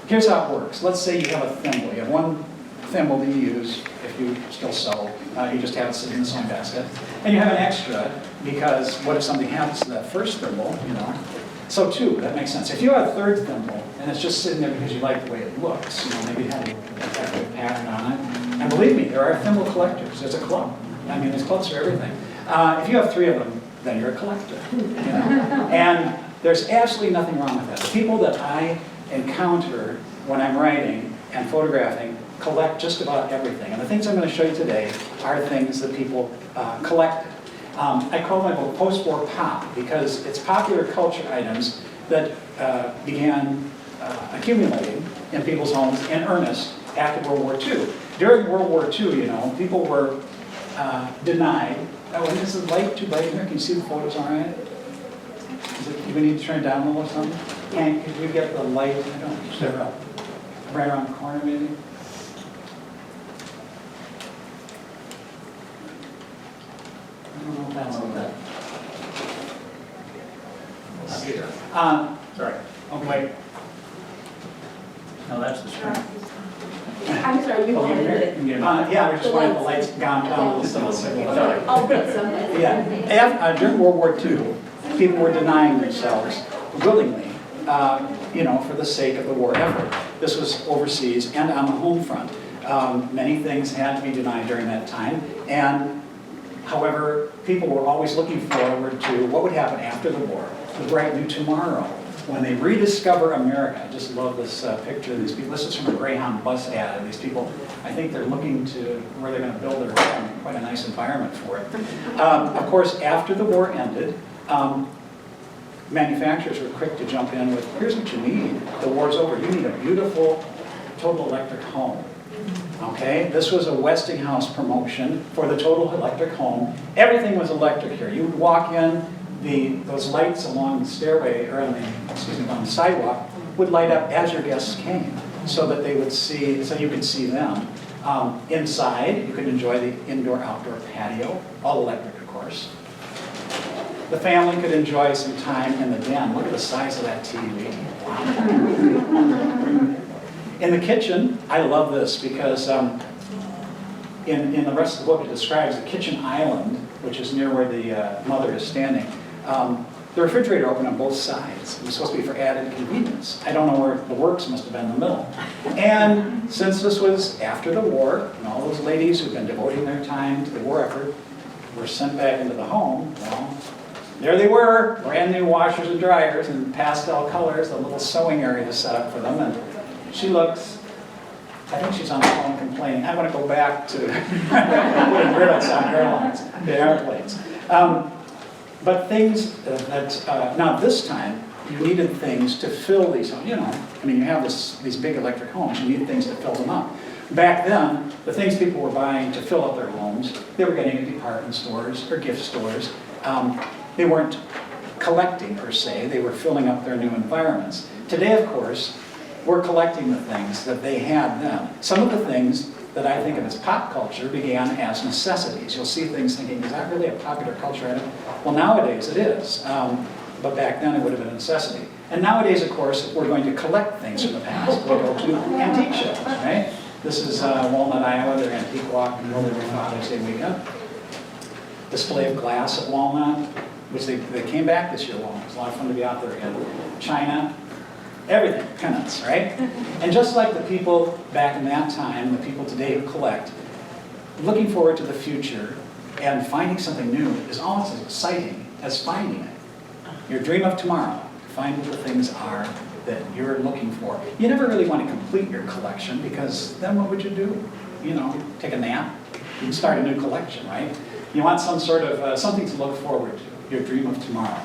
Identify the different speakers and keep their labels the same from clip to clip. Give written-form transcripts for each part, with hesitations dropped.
Speaker 1: Here's how it works. Let's say you have a thimble. You have one thimble that you use if you still sew. You just have it sitting in the sewing basket. And you have an extra because what if something happens to that first thimble, you know? So two, that makes sense. If you have a third thimble and it's just sitting there because you like the way it looks, you know, maybe it had a decorative pattern on it. And believe me, there are thimble collectors. There's a club. I mean, there's clubs for everything. If you have three of them, then you're a collector. You know? And there's absolutely nothing wrong with that. The people that I encounter when I'm writing and photographing collect just about everything. And the things I'm going to show you today are things that people collected. I call my book Post-War Pop because it's popular culture items that began accumulating in people's homes in earnest after World War II. During World War II, you know, people were denied. Oh, and this is light too bright in here. Can you see the photos all right? Do we need to turn it down a little or something? And could we get the light? I don't know, they're up. Right around the corner, maybe? I don't know if that's okay.
Speaker 2: Sorry.
Speaker 1: Okay.
Speaker 2: No, that's the screen.
Speaker 3: I'm sorry, you wanted it.
Speaker 1: Yeah, we just wanted the lights gone down a little bit.
Speaker 3: Sorry. Oh, good, so.
Speaker 1: Yeah. During World War II, people were denying themselves willingly, you know, for the sake of the war effort. This was overseas and on the home front. Many things had to be denied during that time, and however, people were always looking forward to what would happen after the war, the bright new tomorrow, when they rediscover America. I just love this picture of these people. This is from a Greyhound bus ad, and these people, I think they're looking to where they're going to build their home, quite a nice environment for it. Of course, after the war ended, manufacturers were quick to jump in with, here's what you need. The war's over. You need a beautiful, total electric home. Okay, this was a Westinghouse promotion for the total electric home. Everything was electric here. You would walk in, those lights along the stairway, or on the sidewalk, would light up as your guests came, so that they would see, so you could see them. Inside, you could enjoy the indoor-outdoor patio, all electric, of course. The family could enjoy some time in the den. Look at the size of that TV. Wow. In the kitchen, I love this because in the rest of the book it describes the kitchen island, which is near where the mother is standing. The refrigerator opened on both sides. It was supposed to be for added convenience. I don't know where the works must have been in the middle. And since this was after the war, and all those ladies who've been devoting their time to the war effort were sent back into the home, well, there they were, brand new washers and dryers in pastel colors, the little sewing area is set up for them. And she looks, I think she's on the phone complaining, I want to go back to putting rivets on airlines, the airplanes. But things that, now this time, you needed things to fill these homes. You know, I mean, you have these big electric homes, you need things to fill them up. Back then, the things people were buying to fill up their homes, they were getting at department stores or gift stores. They weren't collecting per se, they were filling up their new environments. Today, of course, we're collecting the things that they had then. Some of the things that I think of as pop culture began as necessities. You'll see things thinking, is that really a popular culture item? Well, nowadays it is, but back then it would have been a necessity. And nowadays, of course, we're going to collect things from the past. We'll go to antique shows, right? This is Walnut, Iowa, their antique walk, and every Father's Day weekend. Display of glass at Walnut, which they came back this year, Walnut. It was a lot of fun to be out there again. China. Everything, pennants, right? And just like the people back in that time, the people today who collect, looking forward to the future and finding something new is almost as exciting as finding it. Your dream of tomorrow, find what the things are that you're looking for. You never really want to complete your collection because then what would you do? You know, take a nap? You can start a new collection, right? You want some sort of, something to look forward to, your dream of tomorrow.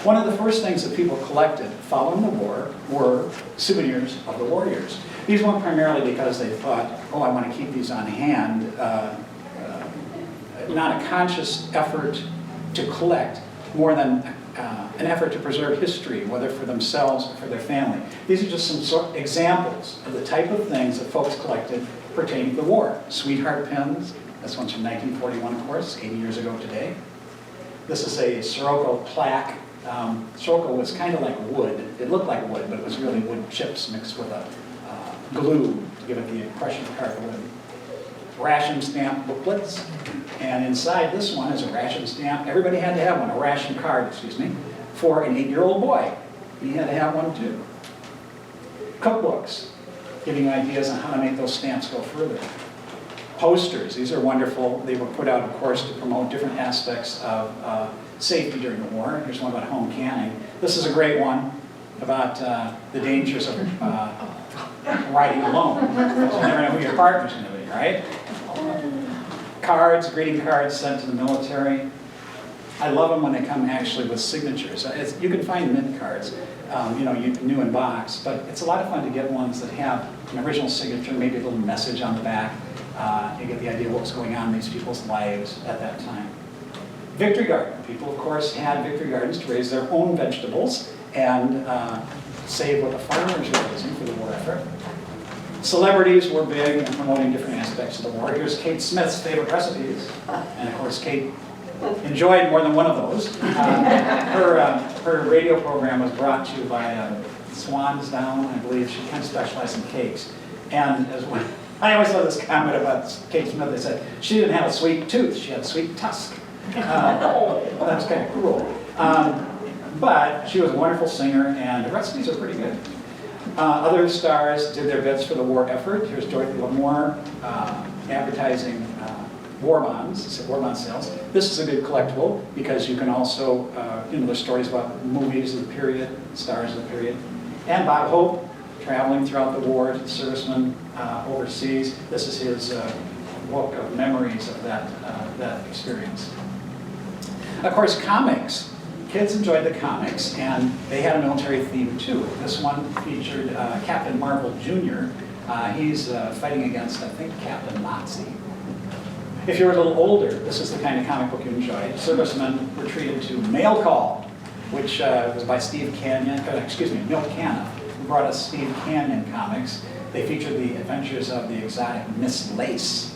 Speaker 1: One of the first things that people collected following the war were souvenirs of the warriors. These weren't primarily because they thought, oh, I want to keep these on hand. Not a conscious effort to collect, more than an effort to preserve history, whether for themselves or for their family. These are just some examples of the type of things that folks collected pertaining to the war. Sweetheart pins, this one's from 1941, of course, 80 years ago today. This is a Sirocco plaque. Sirocco was kind of like wood. It looked like wood, but it was really wood chips mixed with a glue to give it the impression of cardboard. Ration stamp booklets, and inside this one is a ration stamp. Everybody had to have one, a ration card, excuse me, for an 8-year-old boy. He had to have one too. Cookbooks, giving you ideas on how to make those stamps go further. Posters, these are wonderful. They were put out, of course, to promote different aspects of safety during the war. Here's one about home canning. This is a great one about the dangers of riding alone. You never know who your partner's going to be, right? Cards, greeting cards sent to the military. I love them when they come actually with signatures. You can find mint cards, new in box, but it's a lot of fun to get ones that have an original signature, maybe a little message on the back. You get the idea of what was going on in these people's lives at that time. Victory garden. People, of course, had victory gardens to raise their own vegetables and save what the farmers were raising for the war effort. Celebrities were big in promoting different aspects of the war. Here's Kate Smith's favorite recipes. And of course, Kate enjoyed more than one of those. Her radio program was brought to you by Swan's Down, I believe. She kind of specialized in cakes. And as well, I always love this comment about Kate Smith. They said, she didn't have a sweet tooth, she had a sweet tusk. Well, that was kind of cruel. But she was a wonderful singer, and the recipes are pretty good. Other stars did their bits for the war effort. Here's Dorothy Lamour advertising war bonds, war bond sales. This is a good collectible because you can also, there's stories about movies of the period, stars of the period. And Bob Hope, traveling throughout the war to the servicemen overseas. This is his book of memories of that experience. Of course, comics. Kids enjoyed the comics, and they had a military theme too. This one featured Captain Marvel Jr. He's fighting against, I think, Captain Nazi. If you're a little older, this is the kind of comic book you enjoyed. Servicemen were treated to Mail Call, which was by Milt Cannon, who brought us Steve Canyon comics. They featured the adventures of the exotic Miss Lace.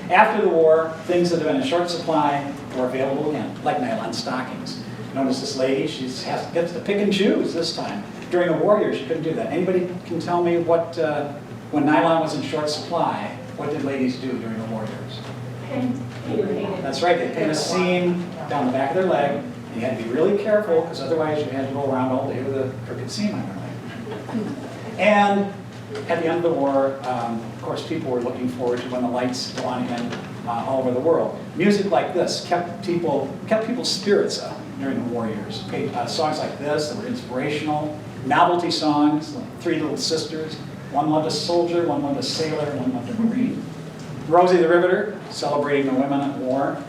Speaker 1: After the war, things that had been in short supply were available again, like nylon stockings. Notice this lady, she gets to pick and choose this time. During the war years, she couldn't do that. Anybody can tell me what, when nylon was in short supply, what did ladies do during the war years? That's right, they paint a seam down the back of their leg. And you had to be really careful, because otherwise you had to go around all day with a crooked seam on your leg. And at the end of the war, of course, people were looking forward to when the lights go on again all over the world. Music like this kept people's spirits up during the war years. Songs like this that were inspirational, novelty songs, like Three Little Sisters. One loved a soldier, one loved a sailor, one loved a Marine. Rosie the Riveter, celebrating the women at war.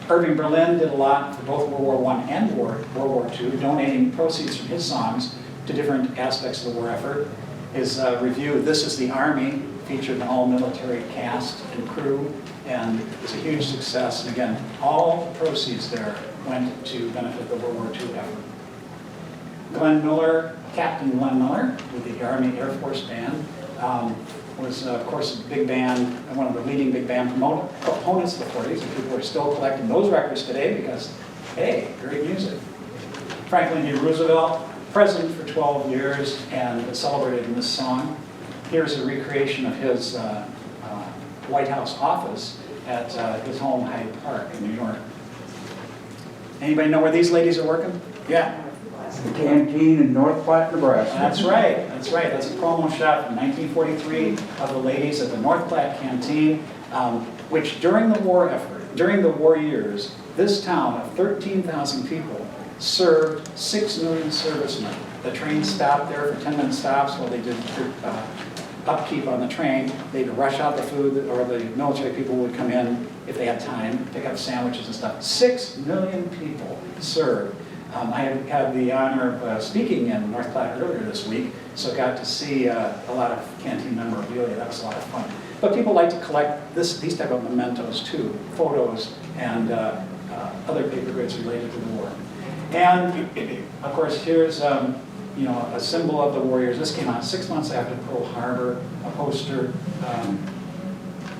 Speaker 1: Irving Berlin did a lot for both World War I and World War II, donating proceeds from his songs to different aspects of the war effort. His review, This is the Army, featured an all-military cast and crew, and it was a huge success. And again, all the proceeds there went to benefit the World War II effort. Glenn Miller, Captain Glenn Miller, with the Army Air Force Band, was, of course, a big band, one of the leading big band proponents of the 40s, and people are still collecting those records today because, hey, great music. Franklin D. Roosevelt, president for 12 years and celebrated in this song. Here's a recreation of his White House office at his home, Hyde Park in New York. Anybody know where these ladies are working? Yeah.
Speaker 2: The canteen in North Platte, Nebraska.
Speaker 1: That's right, that's right. That's a promo shot from 1943 of the ladies at the North Platte Canteen, which during the war effort, during the war years, this town of 13,000 people served 6 million servicemen. The train stopped there for 10-minute stops while they did upkeep on the train. They'd rush out the food, or the military people would come in if they had time, pick up sandwiches and stuff. 6 million people served. I had the honor of speaking in North Platte earlier this week, so got to see a lot of canteen memorabilia. That was a lot of fun. But people like to collect these type of mementos too, photos and other paper goods related to the war. And of course, here's a symbol of the warriors. This came out 6 months after Pearl Harbor, a poster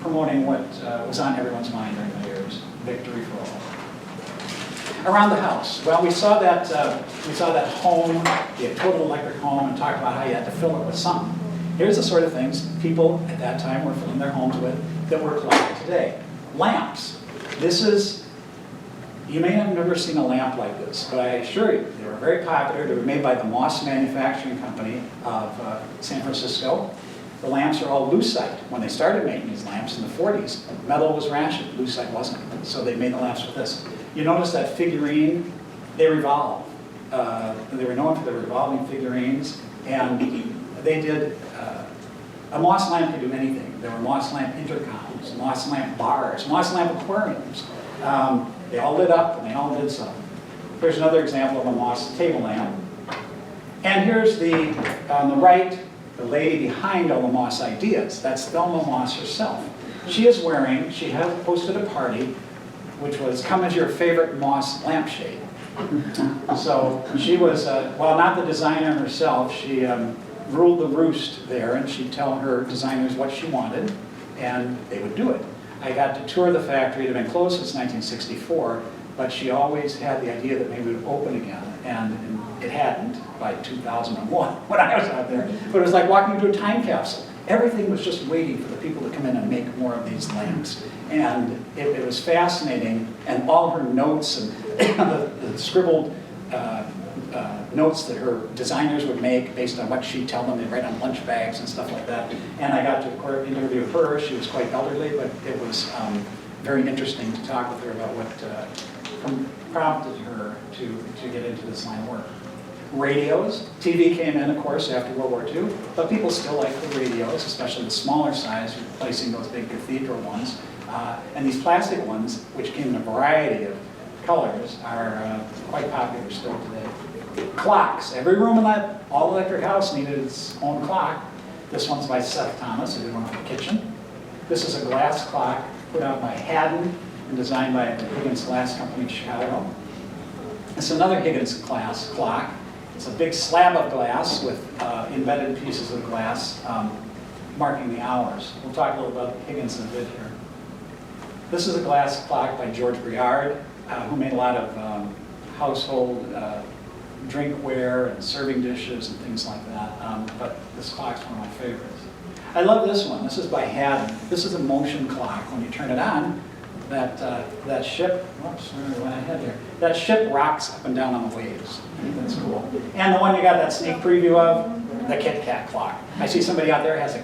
Speaker 1: promoting what was on everyone's mind during the years, victory for all. Around the house, well, we saw that home, the total electric home, and talked about how you had to fill it with something. Here's the sort of things people at that time were filling their homes with that we're collecting today. Lamps. This is, you may have never seen a lamp like this, but I assure you, they were very popular. They were made by the Moss Manufacturing Company of San Francisco. The lamps are all lucite. When they started making these lamps in the 40s, metal was rationed, lucite wasn't. So they made the lamps with this. You notice that figurine, they revolve. They were known for their revolving figurines, and they did, a Moss lamp could do anything. There were Moss lamp intercoms, Moss lamp bars, Moss lamp aquariums. They all lit up and they all did something. Here's another example of a Moss table lamp. And here's on the right, the lady behind all the Moss ideas. That's Thelma Moss herself. She had posted a party which was, come as your favorite Moss lampshade. So she was, well, not the designer herself, she ruled the roost there, and she'd tell her designers what she wanted, and they would do it. I got to tour the factory. It had been closed since 1964, but she always had the idea that maybe it would open again, and it hadn't by 2001 when I was out there. But it was like walking into a time capsule. Everything was just waiting for the people to come in and make more of these lamps. And it was fascinating, and all her notes and the scribbled notes that her designers would make based on what she'd tell them. They'd write on lunch bags and stuff like that. And I got to interview her. She was quite elderly, but it was very interesting to talk with her about what prompted her to get into this line of work. Radios. TV came in, of course, after World War II, but people still like the radios, especially the smaller size, replacing those big cathedral ones. And these plastic ones, which came in a variety of colors, are quite popular still today. Clocks. Every room in that all-electric house needed its own clock. This one's by Seth Thomas, who did one for the kitchen. This is a glass clock put out by Haddon and designed by the Higgins Glass Company in Chicago. It's another Higgins glass clock. It's a big slab of glass with embedded pieces of glass marking the hours. We'll talk a little about Higgins in a bit here. This is a glass clock by George Briard, who made a lot of household drinkware and serving dishes and things like that. But this clock's one of my favorites. I love this one. This is by Haddon. This is a motion clock. When you turn it on, that ship, whoops, where went ahead here. That ship rocks up and down on the waves. I think that's cool. And the one you got that sneak preview of, the Kit Kat clock. I see somebody out there has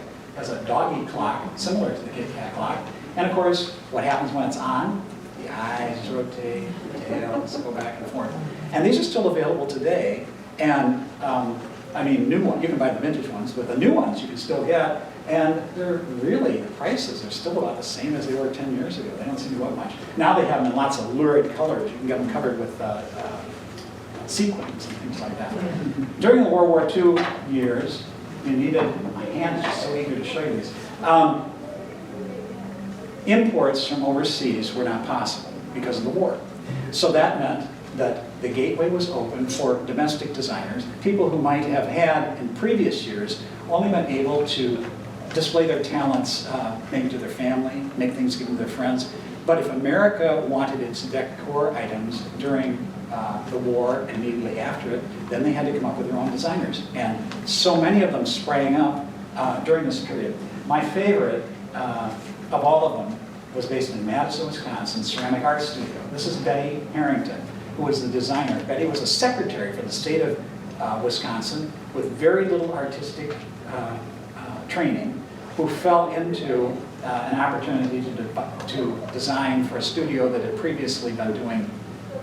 Speaker 1: a doggy clock similar to the Kit Kat clock. And of course, what happens when it's on? The eyes rotate, the tails go back and forth. And these are still available today. And I mean, new ones, you can buy the vintage ones, but the new ones you can still get. And they're really, the prices are still about the same as they were 10 years ago. They don't seem to go up much. Now they have them in lots of lurid colors. You can get them covered with sequins and things like that. During the World War II years, you needed, my hand is just so eager to show you these. Imports from overseas were not possible because of the war. So that meant that the gateway was open for domestic designers, people who might have had in previous years only been able to display their talents maybe to their family, make things give them to their friends. But if America wanted its decor items during the war and immediately after it, then they had to come up with their own designers. And so many of them sprang up during this period. My favorite of all of them was based in Madison, Wisconsin, Ceramic Art Studio. This is Betty Harrington, who was the designer. Betty was a secretary for the state of Wisconsin with very little artistic training, who fell into an opportunity to design for a studio that had previously been doing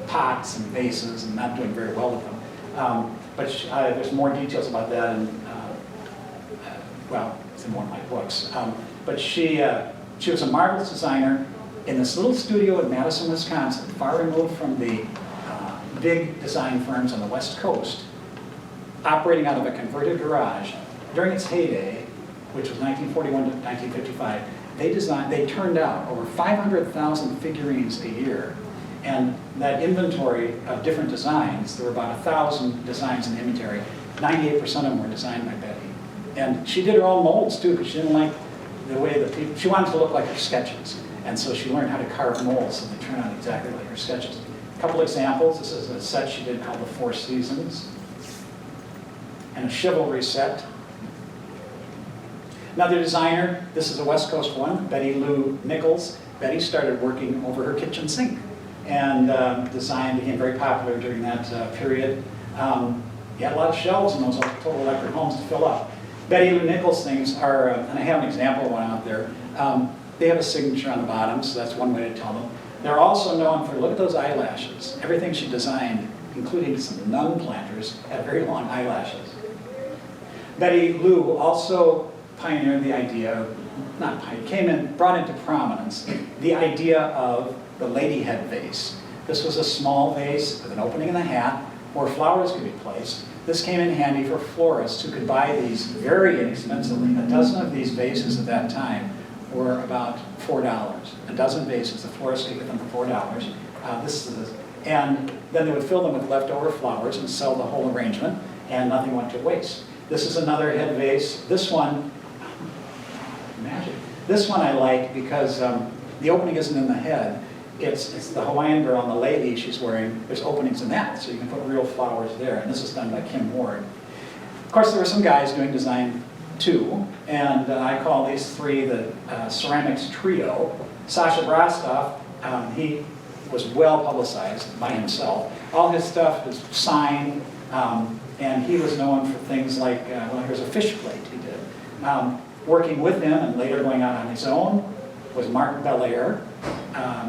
Speaker 1: pots and vases and not doing very well with them. But there's more details about that, and well, it's in one of my books. But she was a marvelous designer in this little studio in Madison, Wisconsin, far removed from the big design firms on the West Coast, operating out of a converted garage. During its heyday, which was 1941 to 1955, they turned out over 500,000 figurines a year. And that inventory of different designs, there were about 1,000 designs in the inventory. 98% of them were designed by Betty. And she did her own molds too, because she didn't like the way the people, she wanted to look like her sketches. And so she learned how to carve molds so they turn out exactly like her sketches. couple examples. This is a set she did called The Four Seasons, and a chivalry set. Another designer, this is a West Coast one, Betty Lou Nichols. Betty started working over her kitchen sink, and design became very popular during that period. You had a lot of shelves in those total electric homes to fill up. Betty Lou Nichols things are, and I have an example of one out there, they have a signature on the bottom, so that's one way to tell them. They're also known for, look at those eyelashes. Everything she designed, including some nun planters, had very long eyelashes. Betty Lou also pioneered the idea, brought into prominence, the idea of the lady head vase. This was a small vase with an opening in the hat where flowers could be placed. This came in handy for florists who could buy these very inexpensively. A dozen of these vases at that time were about $4. A dozen vases, the florist could get them for $4. And then they would fill them with leftover flowers and sell the whole arrangement, and nothing went to waste. This is another head vase. This one, magic. This one I like because the opening isn't in the head. It's the Hawaiian girl on the lady she's wearing. There's openings in that, so you can put real flowers there. And this is done by Kim Ward. Of course, there were some guys doing design too, and I call these three the ceramics trio. Sasha Brastoff, he was well publicized by himself. All his stuff is signed, and he was known for things like, well, here's a fish plate he did. Working with him and later going out on his own was Mark Belair.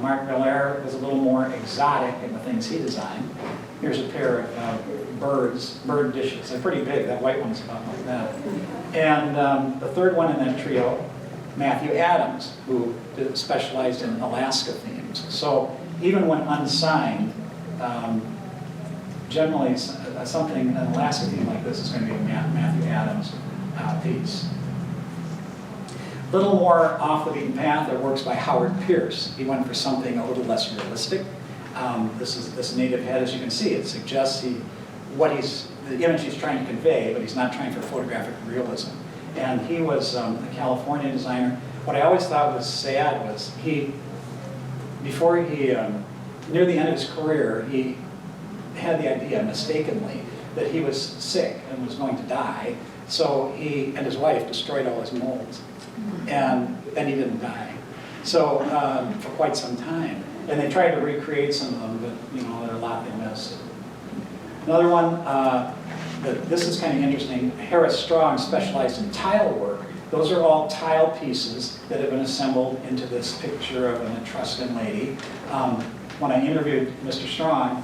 Speaker 1: Mark Belair was a little more exotic in the things he designed. Here's a pair of bird dishes. They're pretty big. That white one's about like that. And the third one in that trio, Matthew Adams, who specialized in Alaska themes. So even when unsigned, generally something, an Alaska theme like this is going to be a Matthew Adams piece. A little more off the beaten path, there are works by Howard Pierce. He went for something a little less realistic. This native head, as you can see, it suggests the image he's trying to convey, but he's not trying for photographic realism. And he was a California designer. What I always thought was sad was near the end of his career, he had the idea, mistakenly, that he was sick and was going to die. So he and his wife destroyed all his molds. And then he didn't die. So for quite some time. And they tried to recreate some of them, but there are a lot they missed. Another one, this is kind of interesting. Harris Strong specialized in tile work. Those are all tile pieces that have been assembled into this picture of an Etruscan lady. When I interviewed Mr. Strong,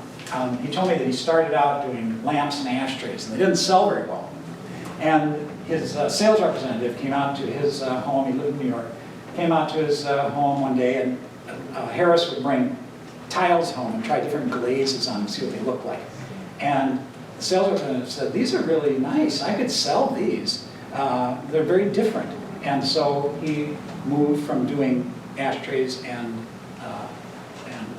Speaker 1: he told me that he started out doing lamps and ashtrays, and they didn't sell very well. And his sales representative came out to his home, he lived in New York, came out to his home one day, and Harris would bring tiles home and try different glazes on them to see what they looked like. And the sales representative said, these are really nice, I could sell these. They're very different. And so he moved from doing ashtrays and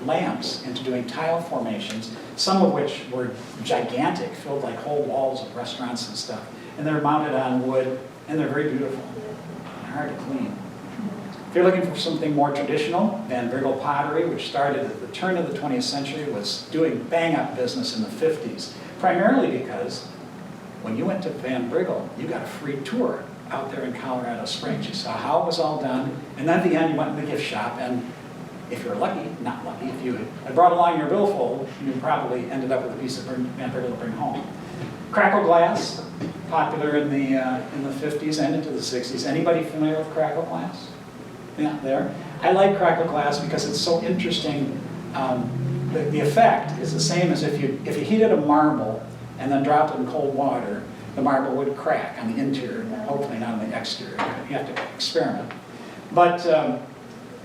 Speaker 1: lamps into doing tile formations, some of which were gigantic, filled like whole walls of restaurants and stuff. And they're mounted on wood, and they're very beautiful and hard to clean. If you're looking for something more traditional, Van Briggle pottery, which started at the turn of the 20th century, was doing bang-up business in the 50s, primarily because when you went to Van Briggle, you got a free tour out there in Colorado Springs. You saw how it was all done, and then at the end you went to the gift shop, and if you're lucky, not lucky, if you had brought along your billfold, you probably ended up with a piece of Van Briggle to bring home. Crackle glass, popular in the 50s and into the 60s. Anybody familiar with crackle glass? Yeah, there. I like crackle glass because it's so interesting. The effect is the same as if you heated a marble and then dropped it in cold water, the marble would crack on the interior, hopefully not on the exterior. You have to experiment. But, and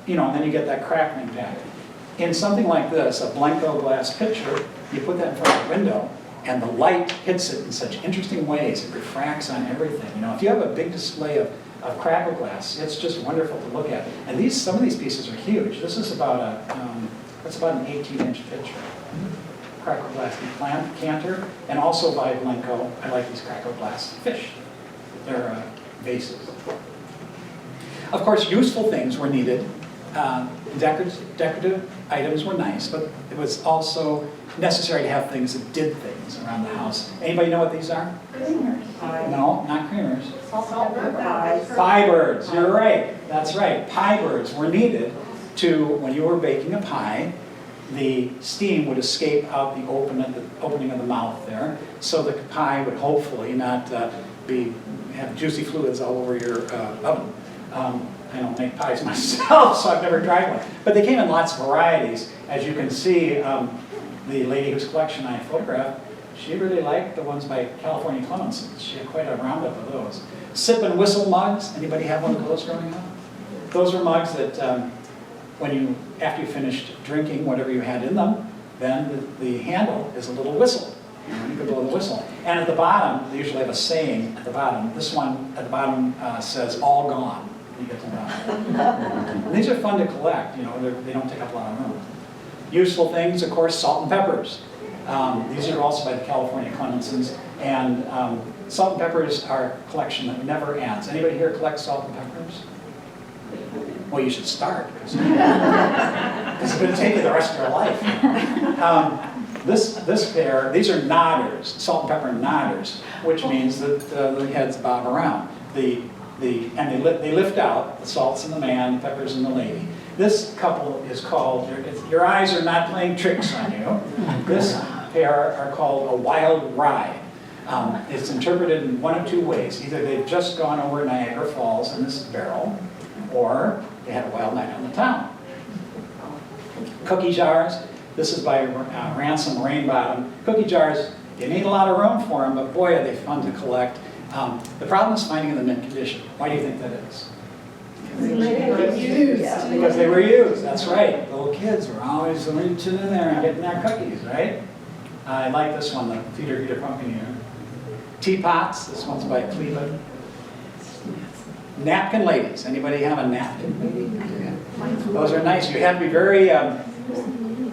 Speaker 1: then you get that crackling pattern. In something like this, a Blanco glass pitcher, you put that in front of the window, and the light hits it in such interesting ways. It refracts on everything. If you have a big display of crackle glass, it's just wonderful to look at. And some of these pieces are huge. This is about an 18-inch pitcher. Crackle glass decanter, and also by Blanco, I like these crackle glass fish. They're vases. Of course, useful things were needed. Decorative items were nice, but it was also necessary to have things that did things around the house. Anybody know what these are? No, not creamers. Pie birds, you're right, that's right. Pie birds were needed to, when you were baking a pie, the steam would escape out the opening of the mouth there, so the pie would hopefully not have juicy fluids all over your oven. I don't make pies myself, so I've never tried one. But they came in lots of varieties. As you can see, the lady whose collection I photographed, she really liked the ones by California Clemens. She had quite a roundup of those. Sip and whistle mugs. Anybody have one of those growing up? Those were mugs that after you finished drinking whatever you had in them, then the handle is a little whistle. You could blow the whistle. And at the bottom, they usually have a saying at the bottom. This one at the bottom says, all gone. You get to know. These are fun to collect. They don't take up a lot of room. Useful things, of course, salt and peppers. These are also by the California Clemensons. And salt and peppers are a collection that never ends. Anybody here collect salt and peppers? Well, you should start, because it's going to take you the rest of your life. This pair, these are nodders, salt and pepper nodders, which means that the heads bob around. And they lift out the salts in the man, the peppers in the lady. This couple is called, your eyes are not playing tricks on you. This pair are called a wild ride. It's interpreted in one of two ways. Either they've just gone over Niagara Falls in this barrel, or they had a wild night on the town. Cookie jars. This is by Ransom Rainbottom. Cookie jars, you need a lot of room for them, but boy, are they fun to collect. The problem is finding them in condition. Why do you think that is? Because they were used, that's right. Little kids were always reaching in there and getting their cookies, right? I like this one, the Peter Peter Pumpkin Eater. Teapots, this one's by Cleveland. Napkin ladies, anybody have a napkin lady? Those are nice. You have to be very,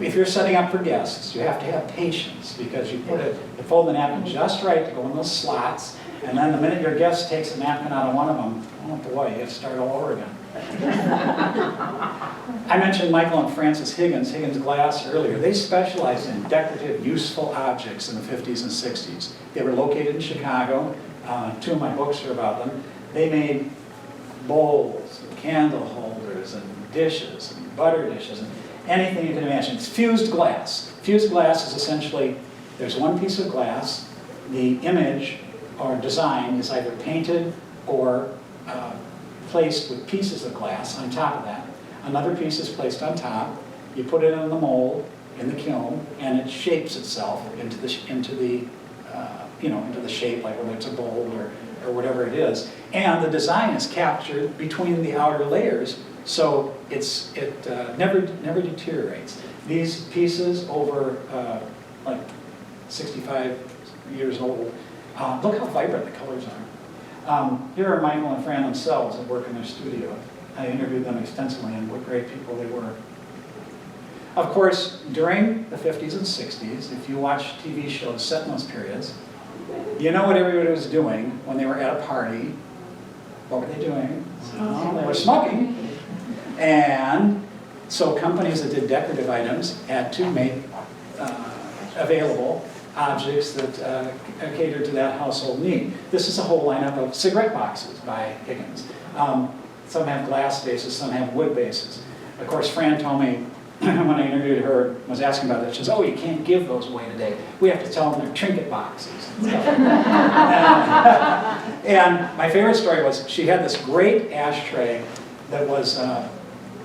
Speaker 1: if you're setting up for guests, you have to have patience, because you fold the napkin just right to go in those slots, and then the minute your guest takes a napkin out of one of them, oh boy, you have to start all over again. I mentioned Michael and Francis Higgins Glass earlier. They specialized in decorative, useful objects in the 50s and 60s. They were located in Chicago. Two of my books are about them. They made bowls, and candle holders, and dishes, and butter dishes, and anything you can imagine. It's fused glass. Fused glass is essentially, there's one piece of glass, the image or design is either painted or placed with pieces of glass on top of that. Another piece is placed on top. You put it in the mold, in the kiln, and it shapes itself into the shape, like whether it's a bowl or whatever it is. And the design is captured between the outer layers, so it never deteriorates. These pieces over like 65 years old, look how vibrant the colors are. Here are Michael and Fran themselves that work in their studio. I interviewed them extensively, and what great people they were. Of course, during the 50s and 60s, if you watch TV shows set in those periods, you know what everybody was doing when they were at a party. What were they doing? They were smoking. And so companies that did decorative items had to make available objects that catered to that household need. This is a whole lineup of cigarette boxes by Higgins. Some have glass bases, some have wood bases. Of course, Fran told me when I interviewed her, was asking about it, she says, oh, you can't give those away today. We have to tell them they're trinket boxes. And my favorite story was she had this great ashtray that was a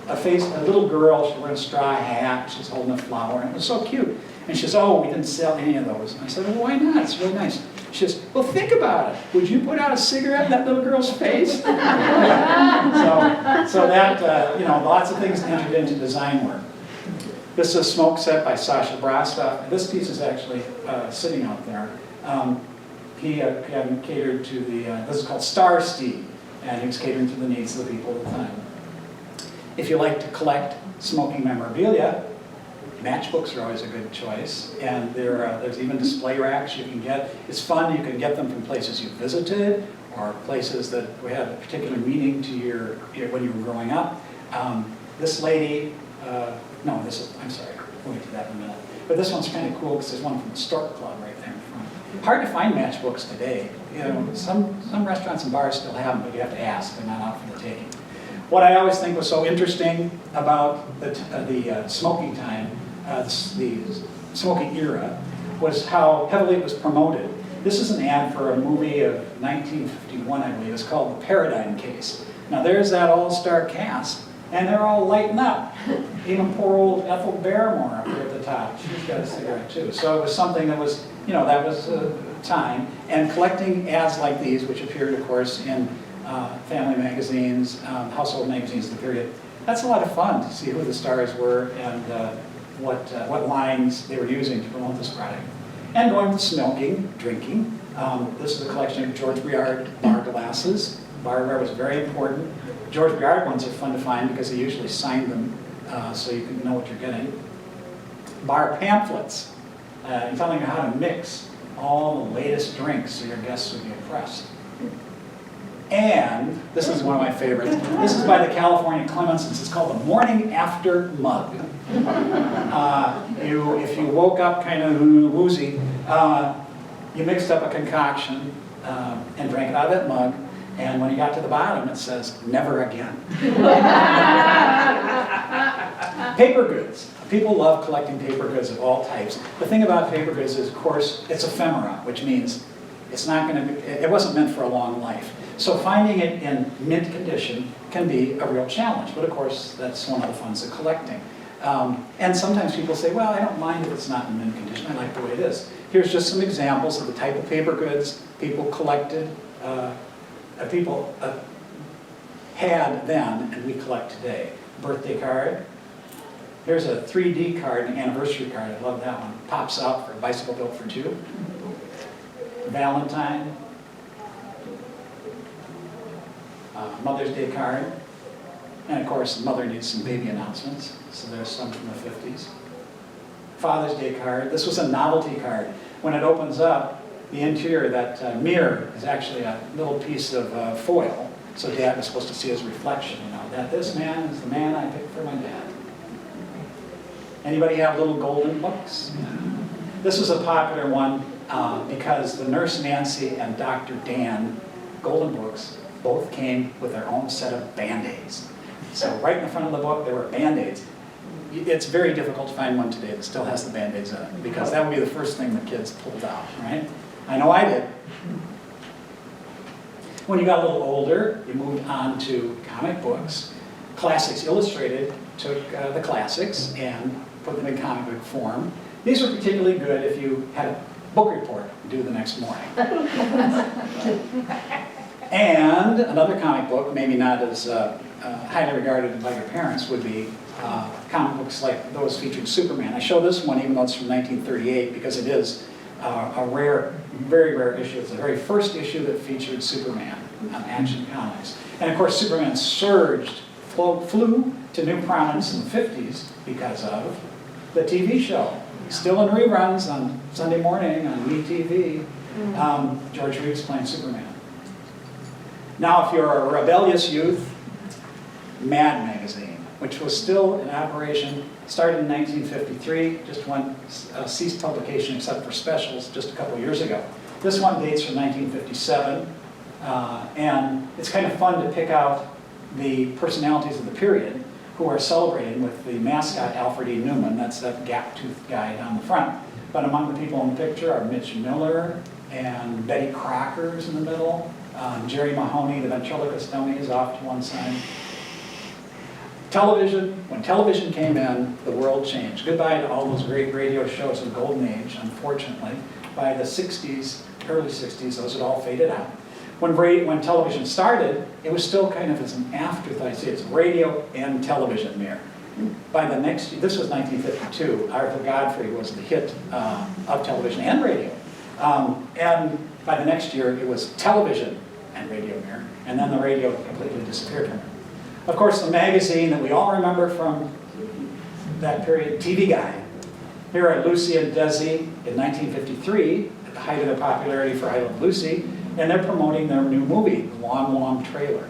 Speaker 1: little girl, she wore a straw hat, she was holding a flower, and it was so cute. And she says, oh, we didn't sell any of those. And I said, well, why not? It's really nice. She says, well, think about it. Would you put out a cigarette in that little girl's face? So that, lots of things entered into design work. This is a smoke set by Sasha Brastov. This piece is actually sitting out there. He catered to this is called Star Steve, and he was catering to the needs of the people at the time. If you like to collect smoking memorabilia, matchbooks are always a good choice, and there's even display racks you can get. It's fun, you can get them from places you visited, or places that had a particular meaning to when you were growing up. this lady, no, this is, I'm sorry, we'll get to that in a minute. But this one's kind of cool because there's one from the Stork Club right there in front. Hard to find matchbooks today. You know, some restaurants and bars still have them, but you have to ask. They're not out for the taking. What I always think was so interesting about the smoking time, the smoking era, was how heavily it was promoted. This is an ad for a movie of 1951, I believe. It's called The Paradigm Case. Now there's that all-star cast, and they're all lighting up. Even poor old Ethel Barrymore up there at the top. She's got a cigarette too. So it was something that was, you know, that was time. And collecting ads like these, which appeared, of course, in family magazines, household magazines of the period, that's a lot of fun to see who the stars were and what lines they were using to promote this product. And going to smoking, drinking. This is a collection of George Briard bar glasses. Barware was very important. George Briard ones are fun to find because he usually signed them so you can know what you're getting. Bar pamphlets, telling you how to mix all the latest drinks so your guests would be impressed. And this is one of my favorites. This is by the California Clemensons. It's called the Morning After Mug. If you woke up kind of woozy, you mixed up a concoction and drank it out of that mug. And when you got to the bottom, it says, never again. Paper goods. People love collecting paper goods of all types. The thing about paper goods is, of course, it's ephemera, which means it's not going to be, it wasn't meant for a long life. So finding it in mint condition can be a real challenge. But of course, that's one of the funs of collecting. And sometimes people say, well, I don't mind if it's not in mint condition. I like the way it is. Here's just some examples of the type of paper goods people collected, people had then and we collect today. Birthday card. Here's a 3D card, an anniversary card. I love that one. Pops out for a bicycle built for two. Valentine. Mother's Day card. And of course, mother needs some baby announcements. So there's some from the 50s. Father's Day card. This was a novelty card. When it opens up, the interior, that mirror, is actually a little piece of foil. So Dad was supposed to see his reflection, you know, that this man is the man I picked for my dad. Anybody have little golden books? This was a popular one because the Nurse Nancy and Dr. Dan golden books both came with their own set of Band-Aids. So right in the front of the book, there were Band-Aids. It's very difficult to find one today that still has the Band-Aids in it because that would be the first thing the kids pulled out, right? I know I did. When you got a little older, you moved on to comic books. Classics Illustrated took the classics and put them in comic book form. These were particularly good if you had a book report due the next morning. And another comic book, maybe not as highly regarded by your parents, would be comic books like those featuring Superman. I show this one even though it's from 1938 because it is a rare, very rare issue. It's the very first issue that featured Superman on Action Comics. And of course, Superman surged, flew to new prominence in the 50s because of the TV show. Still in reruns on Sunday morning on WeTV. George Reeves playing Superman. Now, if you're a rebellious youth, Mad magazine, which was still in operation, started in 1953, just went ceased publication except for specials just a couple of years ago. This one dates from 1957, and it's kind of fun to pick out the personalities of the period who are celebrating with the mascot Alfred E. Newman. That's that gap-toothed guy down the front. But among the people in the picture are Mitch Miller and Betty Crocker's in the middle. Jerry Mahoney, the ventriloquist dummy, is off to one side. Television, when television came in, the world changed. Goodbye to all those great radio shows of the golden age, unfortunately. By the 60s, early 60s, those had all faded out. When television started, it was still kind of as an afterthought. I say it's radio and television mirror. By the next year, this was 1952, Arthur Godfrey was the hit of television and radio. And by the next year, it was television and radio mirror, and then the radio completely disappeared from it. Of course, the magazine that we all remember from that period, TV Guide. Here are Lucy and Desi in 1953, at the height of their popularity for I Love Lucy, and they're promoting their new movie, The Long, Long Trailer.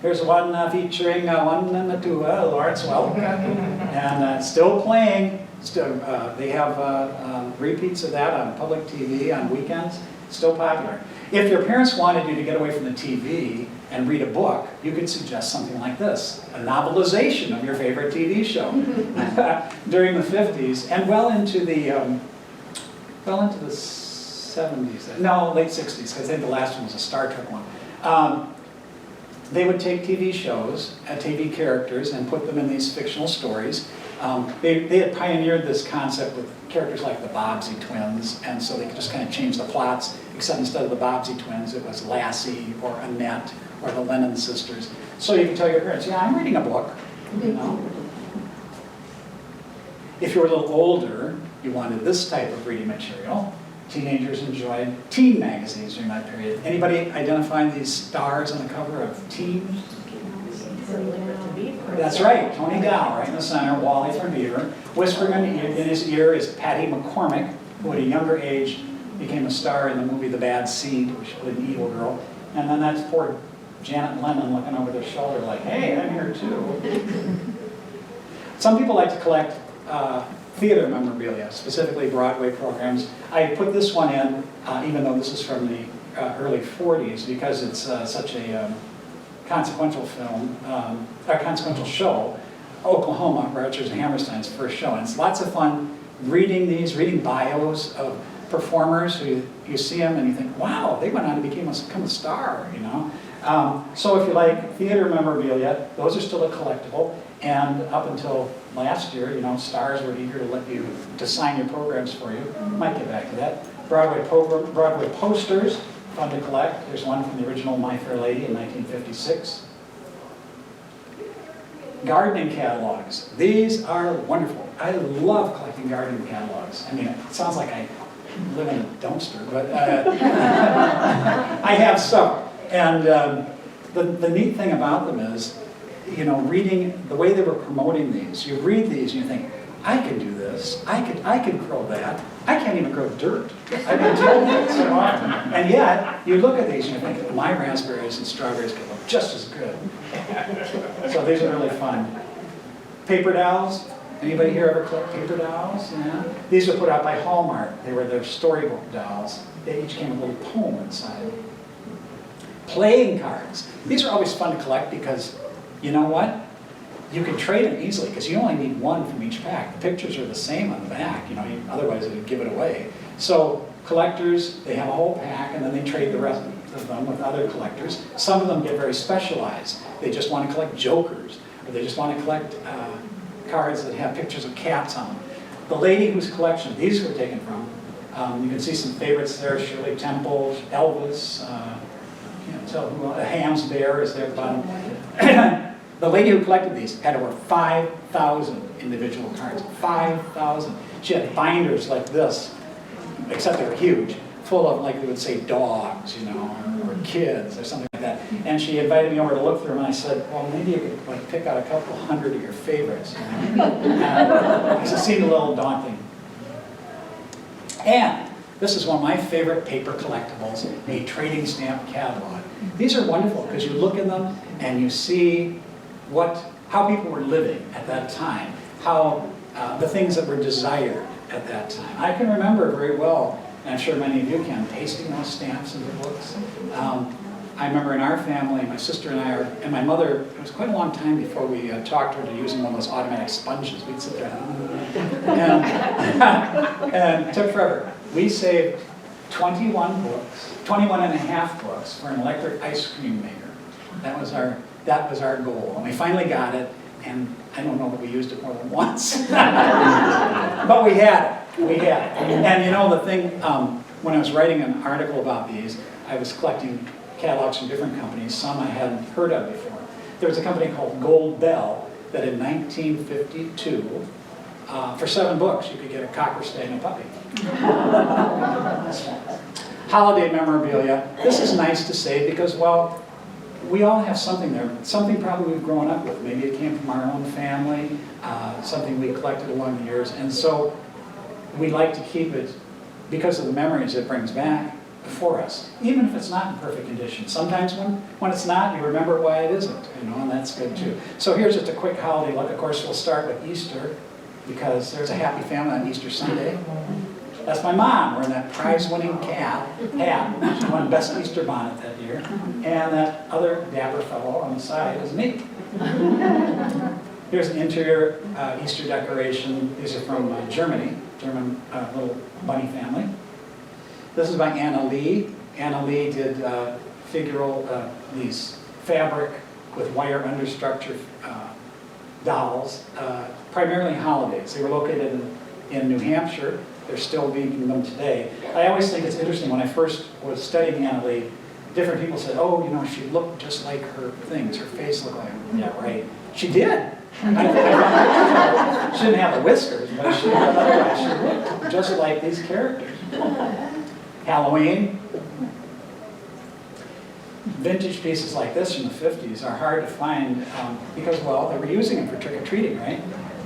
Speaker 1: Here's one featuring one and a two, Lawrence Welk, and still playing. Still, they have repeats of that on public TV on weekends. Still popular. If your parents wanted you to get away from the TV and read a book, you could suggest something like this, a novelization of your favorite TV show during the 50s and well into the 70s. No, late 60s, because I think the last one was a Star Trek one. They would take TV shows, TV characters, and put them in these fictional stories. They had pioneered this concept with characters like the Bobbsey twins, and so they could just kind of change the plots, except instead of the Bobbsey twins, it was Lassie or Annette or the Lennon sisters. So you can tell your parents, yeah, I'm reading a book, you know. If you were a little older, you wanted this type of reading material. Teenagers enjoyed teen magazines during that period. Anybody identifying these stars on the cover of Teen? That's right, Tony Dow, right in the center, Wally from Beaver. Whispering in his ear is Patty McCormick, who at a younger age became a star in the movie The Bad Seed, where she played an evil girl. And then that's poor Janet Lennon looking over their shoulder like, hey, I'm here too. Some people like to collect theater memorabilia, specifically Broadway programs. I put this one in, even though this is from the early 40s, because it's such a consequential film, a consequential show, Oklahoma, Rodgers and Hammerstein's first show. And it's lots of fun reading these, reading bios of performers who you see them and you think, wow, they went on to become a star, you know. So if you like theater memorabilia, those are still a collectible. And up until last year, you know, stars were eager to let you to sign your programs for you. Might get back to that. Broadway posters, fun to collect. There's one from the original My Fair Lady in 1956. Gardening catalogs. These are wonderful. I love collecting gardening catalogs. I mean, it sounds like I live in a dumpster, but I have some. And the neat thing about them is, you know, reading the way they were promoting these. You read these and you think, I can do this. I could grow that. I can't even grow dirt. I've been told that so often. And yet, you look at these and you think, my raspberries and strawberries could look just as good. So these are really fun. Paper dowels. Anybody here ever collect paper dowels? Yeah. These were put out by Hallmark. They were their storybook dolls. They each came with a little poem inside. Playing cards. These are always fun to collect because, you know what? You can trade them easily because you only need one from each pack. The pictures are the same on the back, you know, otherwise it would give it away. So collectors, they have a whole pack and then they trade the rest of them with other collectors. Some of them get very specialized. They just want to collect jokers, or they just want to collect cards that have pictures of cats on them. The lady whose collection these were taken from, you can see some favorites there, Shirley Temple, Elvis, can't tell who, Ham's Bear is there at the bottom. The lady who collected these had over 5,000 individual cards. 5,000. She had binders like this, except they were huge, full of, like they would say, dogs, you know, or kids, or something like that. And she invited me over to look through them, and I said, well, maybe you could like pick out a couple hundred of your favorites. You know? It seemed a little daunting. And this is one of my favorite paper collectibles, a trading stamp catalog. These are wonderful because you look in them and you see how people were living at that time, how the things that were desired at that time. I can remember very well, and I'm sure many of you can, pasting those stamps into books. I remember in our family, my sister and I, and my mother, it was quite a long time before we talked her into using one of those automatic sponges. We'd sit there and it took forever. We saved 21 and a half books for an electric ice cream maker. That was our goal. And we finally got it, and I don't know that we used it more than once. But we had it. And you know the thing, when I was writing an article about these, I was collecting catalogs from different companies, some I hadn't heard of before. There was a company called Gold Bell that in 1952, for 7 books, you could get a cocker stag and a puppy. Holiday memorabilia. This is nice to say because, well, we all have something there. Something probably we've grown up with. Maybe it came from our own family, something we collected along the years. And so we like to keep it because of the memories it brings back before us, even if it's not in perfect condition. Sometimes when it's not, you remember why it isn't, and that's good too. So here's just a quick holiday look. Of course, we'll start with Easter, because there's a happy family on Easter Sunday. That's my mom wearing that prize-winning hat. She won Best Easter Bonnet that year. And that other dapper fellow on the side is me. Here's an interior Easter decoration. These are from Germany, German little bunny family. This is by Anna Lee. Anna Lee did figural, these fabric with wire understructure dolls, primarily holidays. They were located in New Hampshire. They're still making them today. I always think it's interesting, when I first was studying Anna Lee, different people said, oh, you know, she looked just like her things, her face looked like her. Yeah, right. She did. She didn't have the whiskers, but otherwise she looked just like these characters. Halloween. Vintage pieces like this from the 50s are hard to find because, well, they were using them for trick-or-treating, right?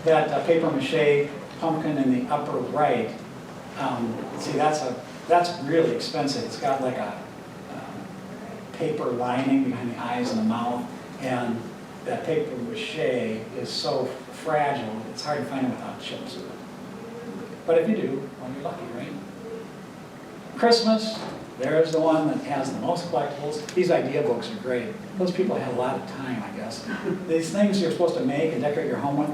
Speaker 1: That papier-mâché pumpkin in the upper right, see, that's really expensive. It's got like a paper lining behind the eyes and the mouth, and that papier-mâché is so fragile, it's hard to find it without chips. But if you do, well, you're lucky, right? Christmas, there's the one that has the most collectibles. These idea books are great. Those people had a lot of time, I guess. These things you're supposed to make and decorate your home with,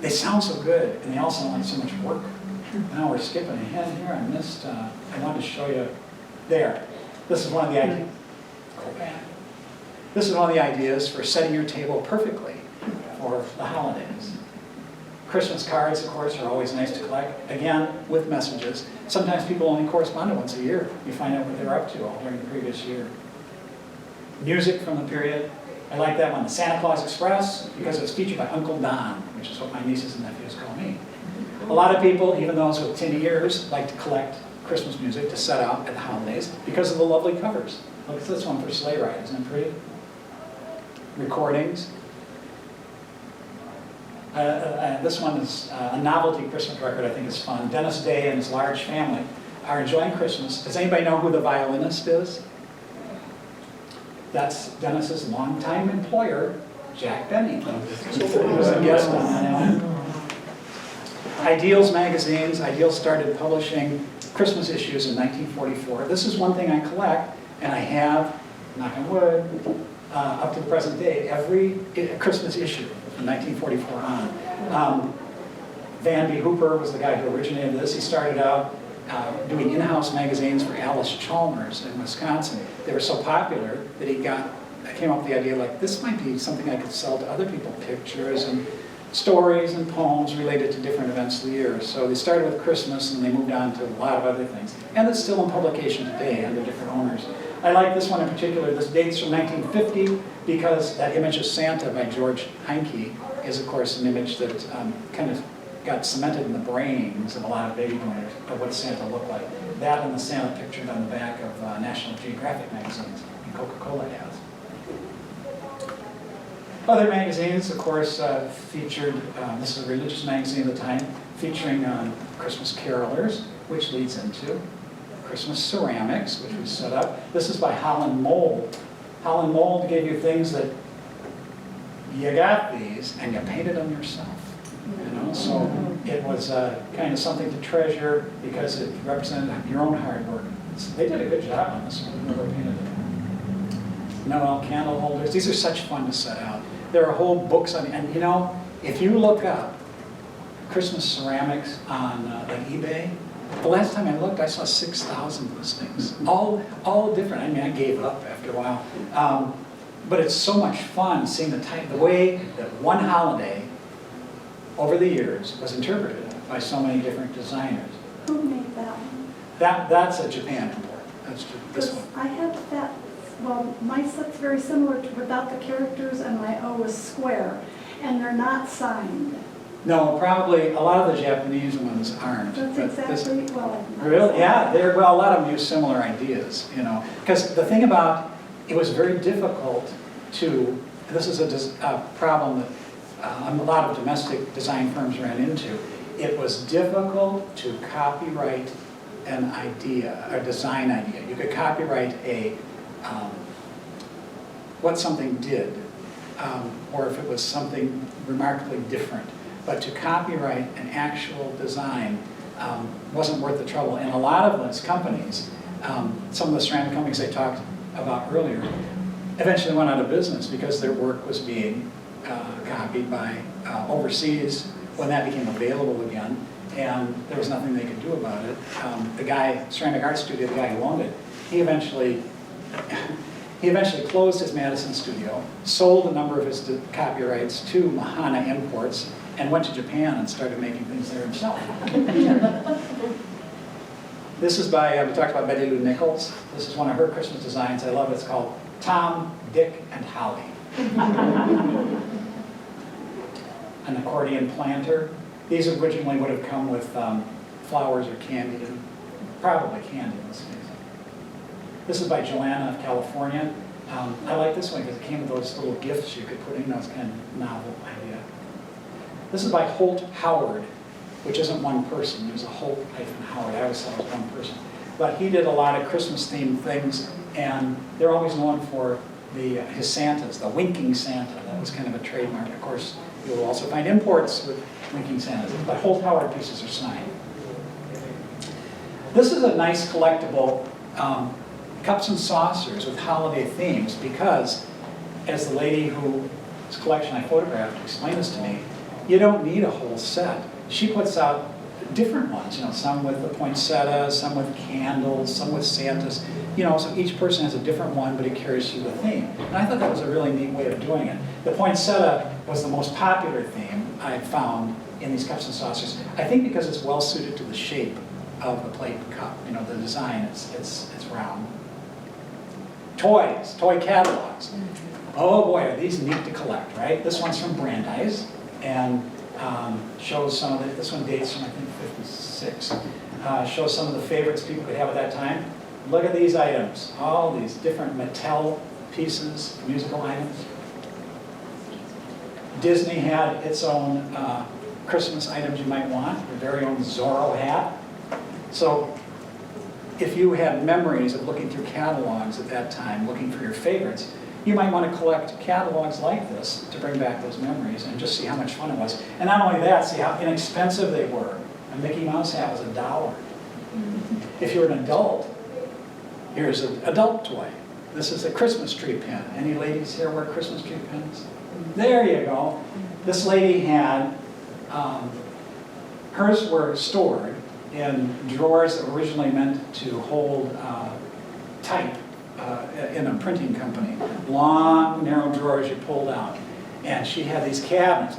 Speaker 1: they sound so good, and they all sound like so much work. Now we're skipping ahead here. I wanted to show you there. This is one of the ideas. Go back. This is one of the ideas for setting your table perfectly for the holidays. Christmas cards, of course, are always nice to collect. Again, with messages. Sometimes people only correspond once a year. You find out what they're up to all during the previous year. Music from the period. I like that one, the Santa Claus Express, because it's featured by Uncle Don, which is what my nieces and nephews call me. A lot of people, even those with tin ears, like to collect Christmas music to set out at the holidays because of the lovely covers. Look at this one for Sleigh Ride, isn't it pretty? Recordings. This one is a novelty Christmas record. I think it's fun. Dennis Day and his large family are enjoying Christmas. Does anybody know who the violinist is? That's Dennis's longtime employer, Jack Benny. He was a guest on that. Ideals magazines. Ideals started publishing Christmas issues in 1944. This is one thing I collect, and I have, knock on wood, up to the present day, every Christmas issue from 1944 on. Van B. Hooper was the guy who originated this. He started out doing in-house magazines for Alice Chalmers in Wisconsin. They were so popular that I came up with the idea, like, this might be something I could sell to other people, pictures and stories and poems related to different events of the year. So they started with Christmas and they moved on to a lot of other things. And it's still in publication today under different owners. I like this one in particular. This dates from 1950 because that image of Santa by George Heinke is, of course, an image that kind of got cemented in the brains of a lot of baby boomers of what Santa looked like. That and the Santa pictured on the back of National Geographic magazines, and Coca-Cola has. Other magazines, of course, featured, this is a religious magazine at the time, featuring Christmas carolers, which leads into Christmas ceramics, which we set up. This is by Holland Mold. Holland Mold gave you things that you got these and you painted them yourself. So it was kind of something to treasure because it represented your own hard work. They did a good job on this one, whoever painted it. Noel candle holders, these are such fun to set out. There are whole books on, and if you look up Christmas ceramics on like eBay, the last time I looked, I saw 6,000 listings, all different. I mean, I gave up after a while, but it's so much fun seeing the way that one holiday over the years was interpreted by so many different designers.
Speaker 4: Who made that one?
Speaker 1: That's a Japan import. That's this one.
Speaker 4: I have that, well, my set's very similar to without the characters, and my O is square, and they're not signed.
Speaker 1: No, probably a lot of the Japanese ones aren't.
Speaker 4: That's exactly, well.
Speaker 1: Really? Yeah, a lot of them use similar ideas, Because the thing about, it was very difficult to, this is a problem that a lot of domestic design firms ran into. It was difficult to copyright an idea, a design idea. You could copyright what something did, or if it was something remarkably different. But to copyright an actual design wasn't worth the trouble. And a lot of those companies, some of the ceramic companies I talked about earlier, eventually went out of business because their work was being copied by overseas when that became available again, and there was nothing they could do about it. The guy, Ceramic Art Studio, the guy who owned it, he eventually closed his Madison studio, sold a number of his copyrights to Mahana Imports, and went to Japan and started making things there himself. This is by, we talked about Betty Lou Nichols. This is one of her Christmas designs. I love it. It's called Tom, Dick, and Holly. An accordion planter. These originally would have come with flowers or candy, probably candy in this case. This is by Joanna of California. I like this one because it came with those little gifts you could put in. That was kind of novel idea. This is by Holt Howard, which isn't one person. There's a Holt-Howard. I always thought it was one person. But he did a lot of Christmas-themed things, and they're always known for his Santas, the winking Santa. That was kind of a trademark. Of course, you will also find imports with winking Santas. But Holt Howard pieces are signed. This is a nice collectible cups and saucers with holiday themes because, as the lady whose collection I photographed explained this to me, you don't need a whole set. She puts out different ones, some with the poinsettias, some with candles, some with Santas, so each person has a different one, but it carries you the theme. And I thought that was a really neat way of doing it. The poinsettia was the most popular theme I found in these cups and saucers. I think because it's well suited to the shape of the plate cup, the design, it's round. Toys, toy catalogs. Oh boy, are these neat to collect, right? This one's from Brandeis, and shows some of this one dates from I think 56. Shows some of the favorites people could have at that time. Look at these items, all these different Mattel pieces, musical items. Disney had its own Christmas items you might want, their very own Zorro hat. So if you had memories of looking through catalogs at that time, looking for your favorites, you might want to collect catalogs like this to bring back those memories and just see how much fun it was. And not only that, see how inexpensive they were. A Mickey Mouse hat was $1. If you're an adult, here's an adult toy. This is a Christmas tree pin. Any ladies here wear Christmas tree pins? There you go. This lady had, hers were stored in drawers that were originally meant to hold type in a printing company. Long, narrow drawers you pulled out. And she had these cabinets,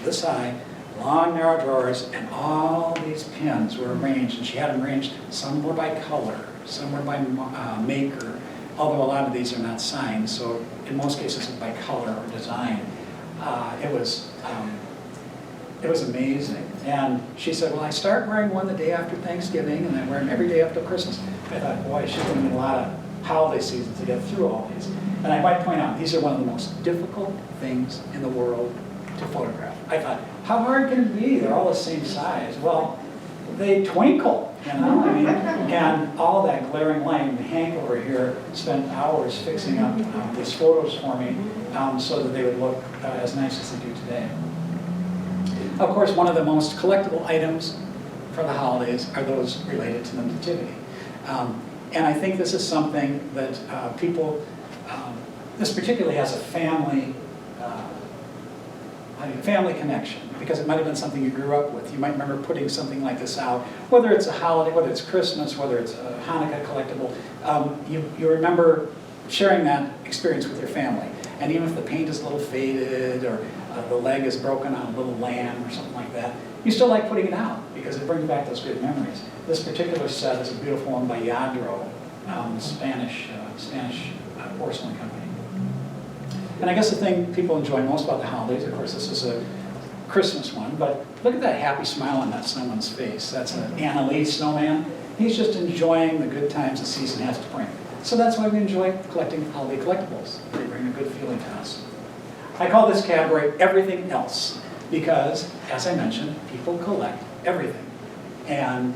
Speaker 1: this high, long, narrow drawers, and all these pins were arranged, and she had them arranged, some were by color, some were by maker, although a lot of these are not signed, so in most cases it's by color or design. It was amazing. And she said, well, I start wearing one the day after Thanksgiving, and I wear them every day up to Christmas. I thought, boy, she's going to need a lot of holiday seasons to get through all these. And I might point out, these are one of the most difficult things in the world to photograph. I thought, how hard can it be? They're all the same size. Well, they twinkle, and all that glaring light. And Hank over here spent hours fixing up these photos for me so that they would look as nice as they do today. Of course, one of the most collectible items for the holidays are those related to the Nativity. And I think this is something that people, this particularly has a family connection, because it might have been something you grew up with. You might remember putting something like this out, whether it's a holiday, whether it's Christmas, whether it's a Hanukkah collectible. You remember sharing that experience with your family. And even if the paint is a little faded, or the leg is broken on a little lamb or something like that, you still like putting it out because it brings back those good memories. This particular set is a beautiful one by Yadro, Spanish porcelain company. And I guess the thing people enjoy most about the holidays, of course, this is a Christmas one, but look at that happy smile on that snowman's face. That's an Anna Lee snowman. He's just enjoying the good times the season has to bring. So that's why we enjoy collecting holiday collectibles. They bring a good feeling to us. I call this category everything else because, as I mentioned, people collect everything. And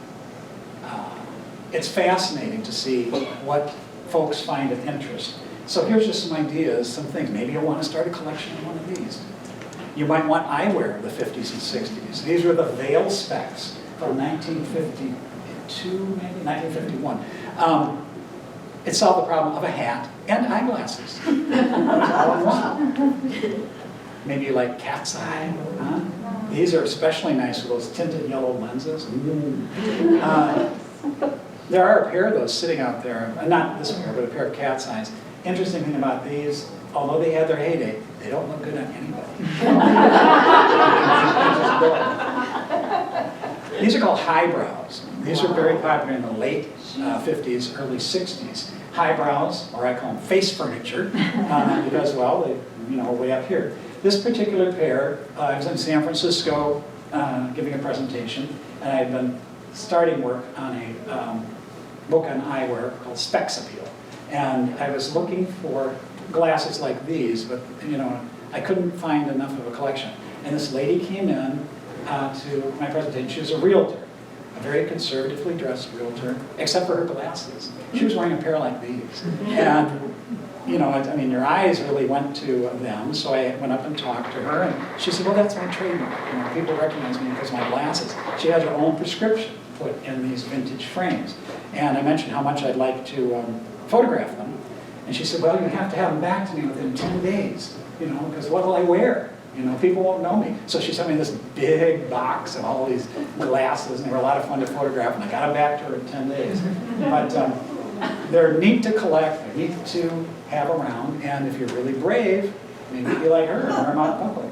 Speaker 1: it's fascinating to see what folks find of interest. So here's just some ideas, some things. Maybe you'll want to start a collection of one of these. You might want eyewear of the 50s and 60s. These were the Vail specs from 1952, maybe 1951. It solved the problem of a hat and eyeglasses. All in one. Maybe you like cat's eye. Huh? These are especially nice with those tinted yellow lenses. There are a pair of those sitting out there. Not this pair, but a pair of cat's eyes. Interesting thing about these, although they had their heyday, they don't look good on anybody. These are called highbrows. These were very popular in the late 50s, early 60s. Highbrows, or I call them face furniture, because, well, they are way up here. This particular pair, I was in San Francisco giving a presentation, and I had been starting work on a book on eyewear called Specs Appeal. And I was looking for glasses like these, but I couldn't find enough of a collection. And this lady came in to my presentation. She was a realtor, a very conservatively dressed realtor, except for her glasses. She was wearing a pair like these. And your eyes really went to them, so I went up and talked to her, and she said, well, that's my trademark. People recognize me because of my glasses. She has her own prescription put in these vintage frames. And I mentioned how much I'd like to photograph them. And she said, well, you have to have them back to me within 10 days, because what will I wear? People won't know me. So she sent me this big box of all these glasses, and they were a lot of fun to photograph, and I got them back to her in 10 days. But they're neat to collect, they're neat to have around, and if you're really brave, maybe be like her and wear them out in public.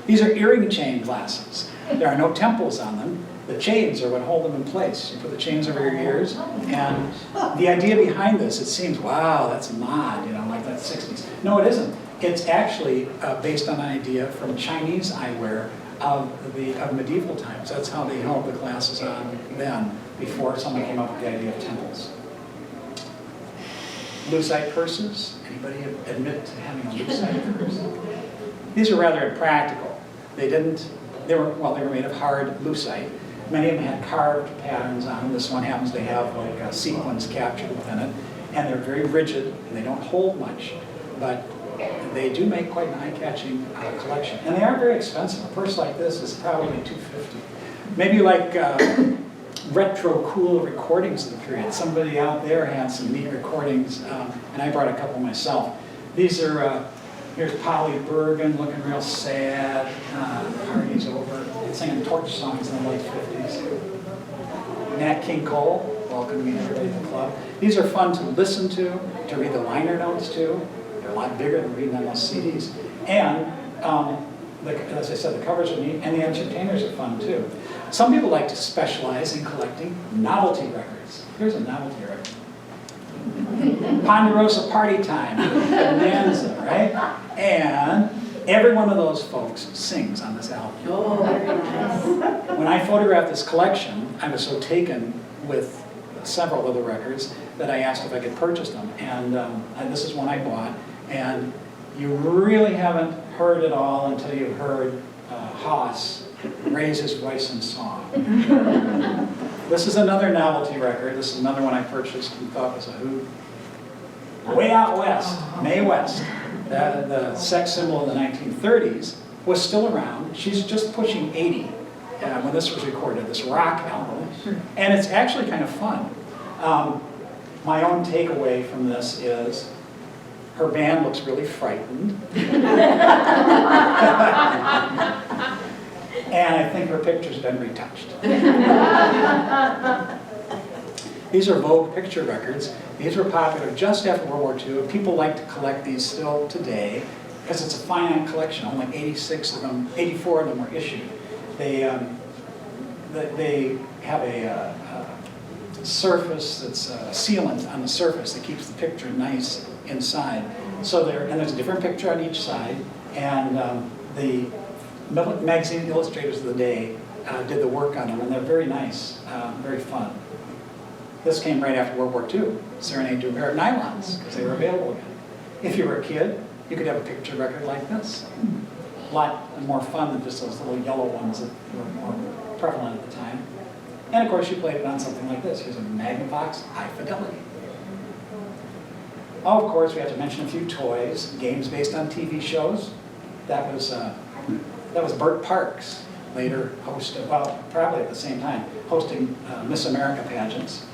Speaker 1: These are earring chain glasses. There are no temples on them. The chains are what hold them in place. You put the chains over your ears, and the idea behind this, it seems, wow, that's mod, like that 60s. No, it isn't. It's actually based on an idea from Chinese eyewear of medieval times. That's how they held the glasses on then, before someone came up with the idea of temples. Lucite purses. Anybody admit to having a lucite purse? These are rather impractical. They were made of hard lucite. Many of them had carved patterns on them. This one happens to have like a sequins captured within it. And they're very rigid, and they don't hold much. But they do make quite an eye-catching collection. And they aren't very expensive. A purse like this is probably $250. Maybe like retro cool recordings of the period. Somebody out there had some neat recordings, and I brought a couple myself. These are, here's Polly Bergen looking real sad. Party's over. Singing torch songs in the late 50s. Nat King Cole, welcoming everybody to the club. These are fun to listen to read the liner notes to. They're a lot bigger than reading on those CDs. And as I said, the covers are neat, and the entertainers are fun too. Some people like to specialize in collecting novelty records. Here's a novelty record. Ponderosa Party Time, Bonanza, right? And every one of those folks sings on this album.
Speaker 3: Oh, very nice.
Speaker 1: When I photographed this collection, I was so taken with several of the records that I asked if I could purchase them. And this is one I bought. And you really haven't heard it all until you've heard Haas raise his voice in song. This is another novelty record. This is another one I purchased and thought was a hoot. Way Out West, Mae West, the sex symbol in the 1930s, was still around. She's just pushing 80 when this was recorded, this rock album. And it's actually kind of fun. My own takeaway from this is her band looks really frightened. And I think her picture's been retouched. These are Vogue picture records. These were popular just after World War II. People like to collect these still today because it's a finite collection. Only 84 of them were issued. They have a surface that's a sealant on the surface that keeps the picture nice inside. So there's a different picture on each side, and the magazine illustrators of the day did the work on them, and they're very nice, very fun. This came right after World War II, Serenade to a Pair of Nylons, because they were available again. If you were a kid, you could have a picture record like this. A lot more fun than just those little yellow ones that were more prevalent at the time. And of course, she played it on something like this. Here's a Magnavox High Fidelity. Oh, of course, we have to mention a few toys, games based on TV shows. That was Bert Parks, later hosted, well, probably at the same time, hosting Miss America pageants.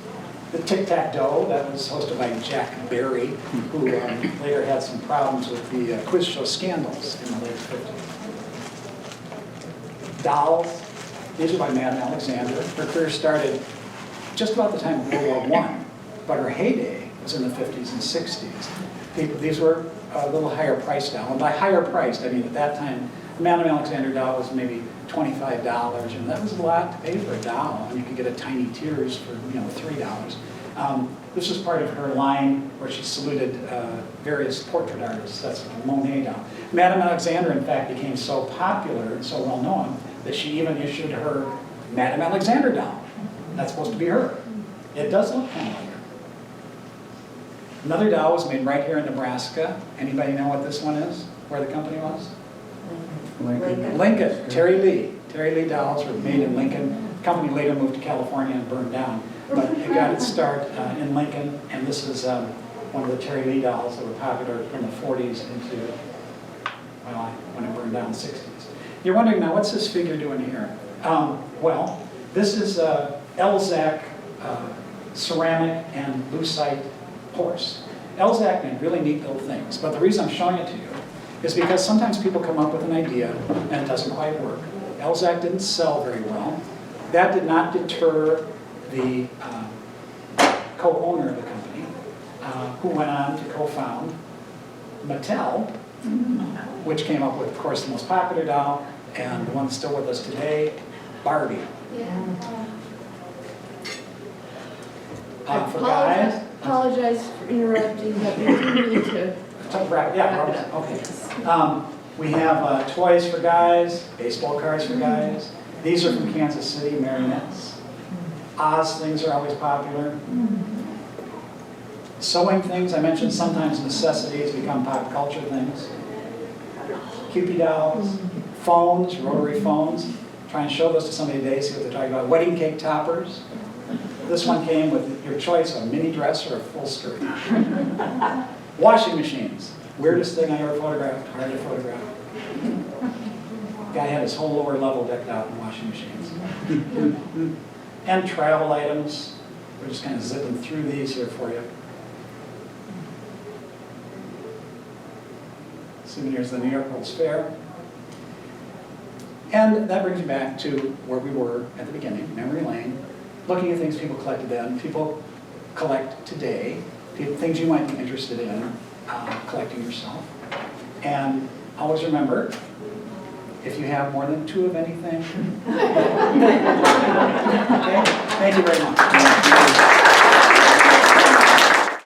Speaker 1: The Tic-Tac-Doe, that was hosted by Jack Barry, who later had some problems with the quiz show Scandals in the late 50s. Dolls, these are by Madame Alexander. Her career started just about the time of World War I, but her heyday was in the 50s and 60s. These were a little higher priced now, and by higher priced, I mean at that time, Madame Alexander doll was maybe $25, and that was a lot to pay for a doll, and you could get a Tiny Tears for $3. This was part of her line where she saluted various portrait artists. That's a Monet doll. Madame Alexander, in fact, became so popular and so well known that she even issued her Madame Alexander doll. That's supposed to be her. It does look kind of like her. Another doll was made right here in Nebraska. Anybody know what this one is? Where the company was? Lincoln. Terry Lee. Terry Lee dolls were made in Lincoln. The company later moved to California and burned down. But it got its start in Lincoln, and this is one of the Terry Lee dolls that were popular from the 40s into, well, when it burned down in the 60s. You're wondering, now, what's this figure doing here? Well, this is Elzac ceramic and lucite horse. Elzac made really neat little things, but the reason I'm showing it to you is because sometimes people come up with an idea and it doesn't quite work. Elzac didn't sell very well. That did not deter the co-owner of the company, who went on to co-found Mattel, which came up with, of course, the most popular doll, and the one that's still with us today, Barbie. For guys,
Speaker 3: Apologize for interrupting, but we do need to.
Speaker 1: Okay. We have toys for guys, baseball cards for guys. These are from Kansas City, marionettes. Oz things are always popular. Sewing things, I mentioned sometimes necessities become pop culture things. Cupid dolls, phones, rotary phones. Try and show those to somebody today, see what they're talking about. Wedding cake toppers. This one came with your choice, a mini dress or a full skirt. Washing machines. Weirdest thing I ever photographed, hard to photograph. Guy had his whole lower level decked out in washing machines. And travel items. We're just kind of zipping through these here for you. Souvenirs of the New York World's Fair. And that brings me back to where we were at the beginning, memory lane, looking at things people collected then, people collect today, things you might be interested in collecting yourself. And always remember, if you have more than two of anything, okay? Thank you very much.